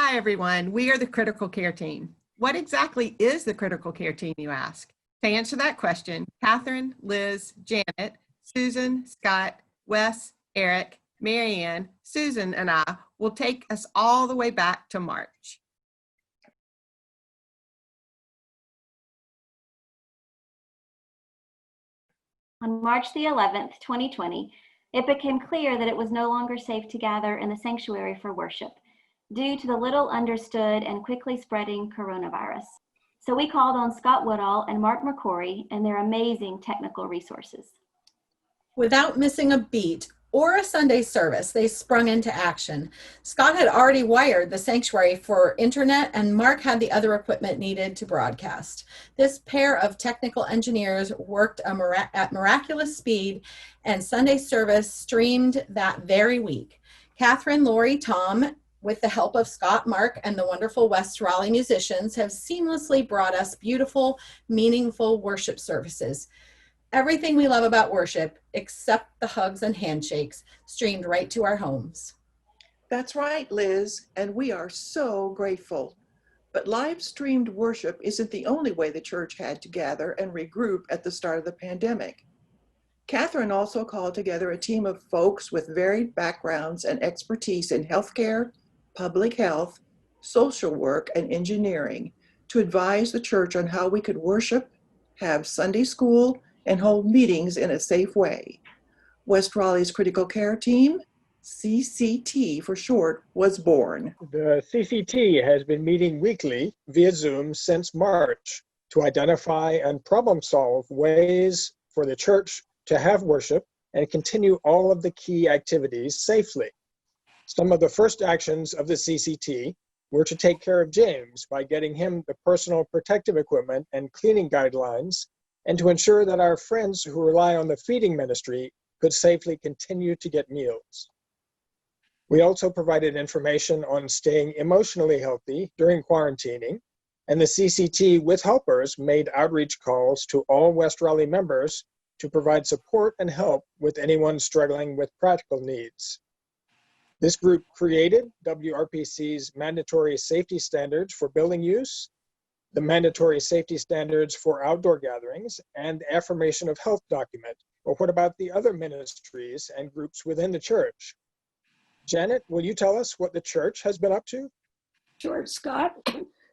Hi, everyone. We are the Critical Care team. What exactly is the Critical Care team, you ask? To answer that question, Catherine, Liz, Janet, Susan, Scott, Wes, Eric, Marianne, Susan, and I will take us all the way back to March. On March the 11th, 2020, it became clear that it was no longer safe to gather in the sanctuary for worship due to the little understood and quickly spreading coronavirus. So we called on Scott Woodall and Mark McCory and their amazing technical resources. Without missing a beat or a Sunday service, they sprung into action. Scott had already wired the sanctuary for internet, and Mark had the other equipment needed to broadcast. This pair of technical engineers worked at miraculous speed, and Sunday service streamed that very week. Catherine, Lori, Tom, with the help of Scott, Mark, and the wonderful West Raleigh musicians, have seamlessly brought us beautiful, meaningful worship services. Everything we love about worship, except the hugs and handshakes, streamed right to our homes. That's right, Liz, and we are so grateful. But live streamed worship isn't the only way the church had to gather and regroup at the start of the pandemic. Catherine also called together a team of folks with varied backgrounds and expertise in healthcare, public health, social work, and engineering to advise the church on how we could worship, have Sunday school, and hold meetings in a safe way. West Raleigh's Critical Care Team, CCT for short, was born. The CCT has been meeting weekly via Zoom since March to identify and problem solve ways for the church to have worship and continue all of the key activities safely. Some of the first actions of the CCT were to take care of James by getting him the personal protective equipment and cleaning guidelines, and to ensure that our friends who rely on the feeding ministry could safely continue to get meals. We also provided information on staying emotionally healthy during quarantining, and the CCT with helpers made outreach calls to all West Raleigh members to provide support and help with anyone struggling with practical needs. This group created WRPC's mandatory safety standards for building use, the mandatory safety standards for outdoor gatherings, and the affirmation of health document. Or what about the other ministries and groups within the church? Janet, will you tell us what the church has been up to? Sure, Scott.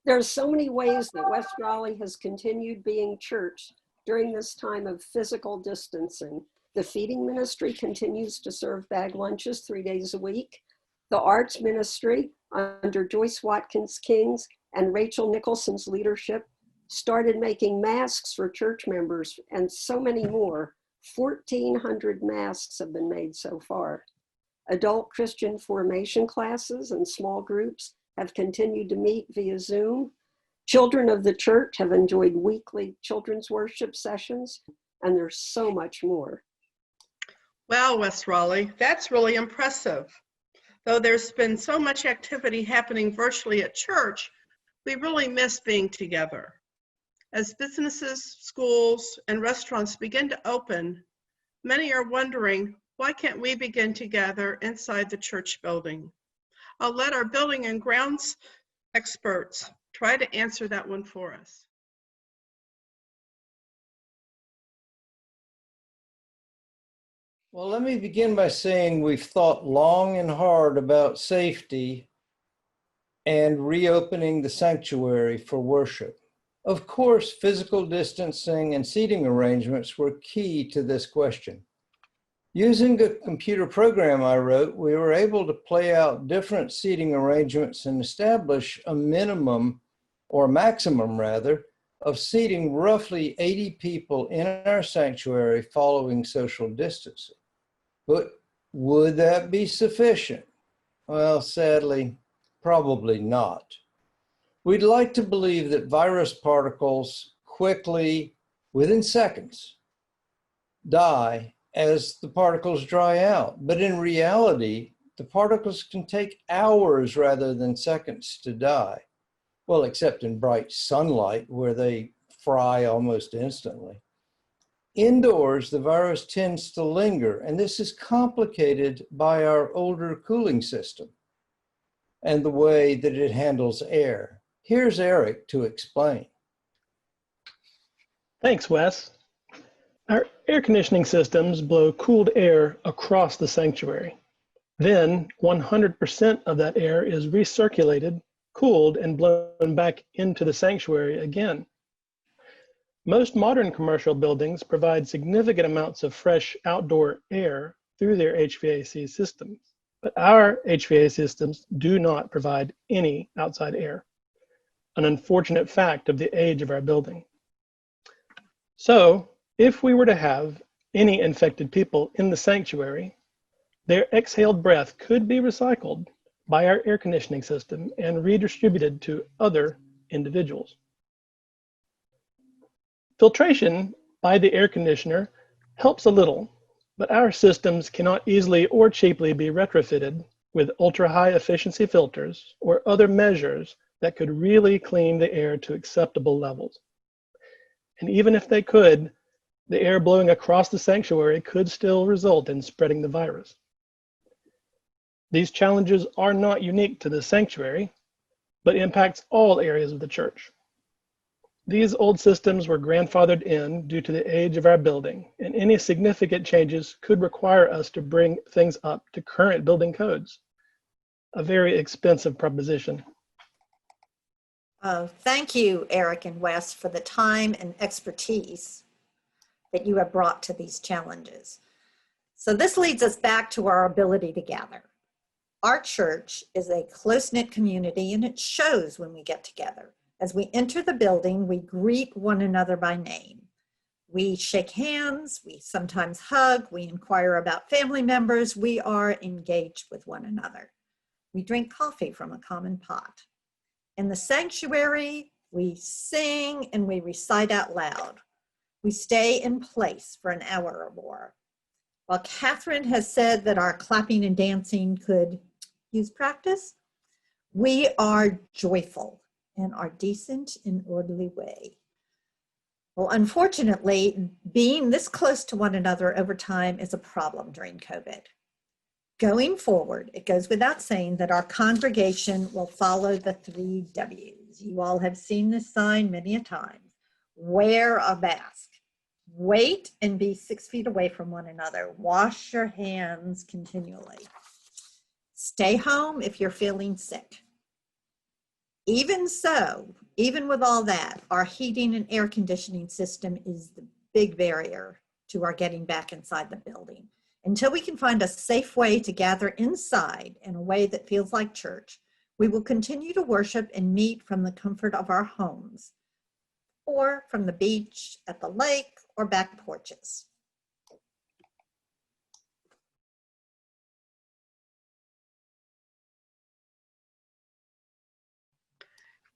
There are so many ways that West Raleigh has continued being church during this time of physical distancing. The feeding ministry continues to serve bag lunches 3 days a week. The arts ministry, under Joyce Watkins King's and Rachel Nicholson's leadership, started making masks for church members, and so many more. 1,400 masks have been made so far. Adult Christian formation classes and small groups have continued to meet via Zoom. Children of the church have enjoyed weekly children's worship sessions, and there's so much more. Wow, West Raleigh, that's really impressive. Though there's been so much activity happening virtually at church, we really miss being together. As businesses, schools, and restaurants begin to open, many are wondering, why can't we begin to gather inside the church building? I'll let our building and grounds experts try to answer that one for us. Well, let me begin by saying we've thought long and hard about safety and reopening the sanctuary for worship. Of course, physical distancing and seating arrangements were key to this question. Using a computer program I wrote, we were able to play out different seating arrangements and establish a minimum, or maximum rather, of seating roughly 80 people in our sanctuary following social distancing. But would that be sufficient? Well, sadly, probably not. We'd like to believe that virus particles quickly, within seconds, die as the particles dry out. But in reality, the particles can take hours rather than seconds to die. Well, except in bright sunlight where they fry almost instantly. Indoors, the virus tends to linger, and this is complicated by our older cooling system. and the way that it handles air. Here's Eric to explain. Thanks, Wes. Our air conditioning systems blow cooled air across the sanctuary. Then 100% of that air is recirculated, cooled, and blown back into the sanctuary again. Most modern commercial buildings provide significant amounts of fresh outdoor air through their HVAC systems, but our HVAC systems do not provide any outside air, an unfortunate fact of the age of our building. So, if we were to have any infected people in the sanctuary, their exhaled breath could be recycled by our air conditioning system and redistributed to other individuals. Filtration by the air conditioner helps a little, but our systems cannot easily or cheaply be retrofitted with ultra-high efficiency filters or other measures that could really clean the air to acceptable levels. And even if they could, the air blowing across the sanctuary could still result in spreading the virus. These challenges are not unique to the sanctuary, but impacts all areas of the church. These old systems were grandfathered in due to the age of our building, and any significant changes could require us to bring things up to current building codes. A very expensive proposition. Thank you, Eric and Wes, for the time and expertise that you have brought to these challenges. So this leads us back to our ability to gather. Our church is a close-knit community, and it shows when we get together. As we enter the building, we greet one another by name. We shake hands, we sometimes hug, we inquire about family members, we are engaged with one another. We drink coffee from a common pot. In the sanctuary, we sing and we recite out loud. We stay in place for an hour or more. While Catherine has said that our clapping and dancing could use practice, we are joyful in our decent and orderly way. Well, unfortunately, being this close to one another over time is a problem during COVID. Going forward, it goes without saying that our congregation will follow the 3 W's. You all have seen this sign many a time. Wear a mask. Wait and be 6 feet away from one another. Wash your hands continually. Stay home if you're feeling sick. Even so, even with all that, our heating and air conditioning system is the big barrier to our getting back inside the building. Until we can find a safe way to gather inside in a way that feels like church, we will continue to worship and meet from the comfort of our homes, or from the beach, at the lake, or back porches.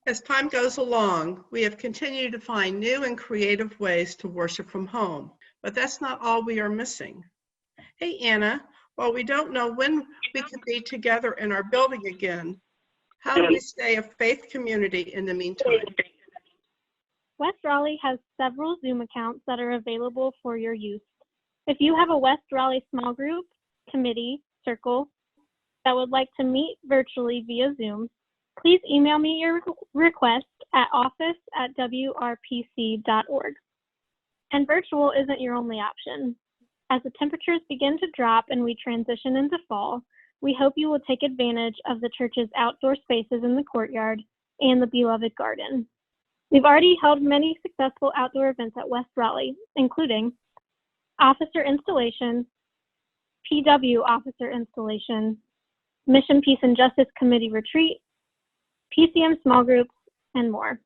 As time goes along, we have continued to find new and creative ways to worship from home, but that's not all we are missing. Hey, Anna, while we don't know when we can be together in our building again, how do we stay a faith community in the meantime? West Raleigh has several Zoom accounts that are available for your use. If you have a West Raleigh small group, committee, circle that would like to meet virtually via Zoom, please email me your request at office@wrpc.org. And virtual isn't your only option. As the temperatures begin to drop and we transition into fall, we hope you will take advantage of the church's outdoor spaces in the courtyard and the beloved garden. We've already held many successful outdoor events at West Raleigh, including officer installation, PW officer installation, Mission, Peace, and Justice Committee retreat, PCM small groups, and more.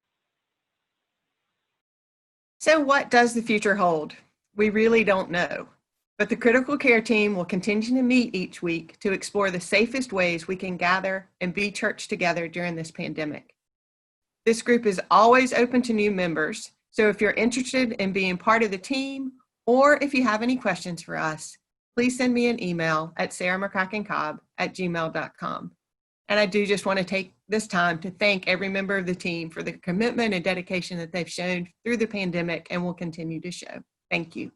So what does the future hold? We really don't know. But the critical care team will continue to meet each week to explore the safest ways we can gather and be church together during this pandemic. This group is always open to new members, so if you're interested in being part of the team, or if you have any questions for us, please send me an email at sarahmccrackencobb@gmail.com. And I do just want to take this time to thank every member of the team for the commitment and dedication that they've shown through the pandemic and will continue to show. Thank you.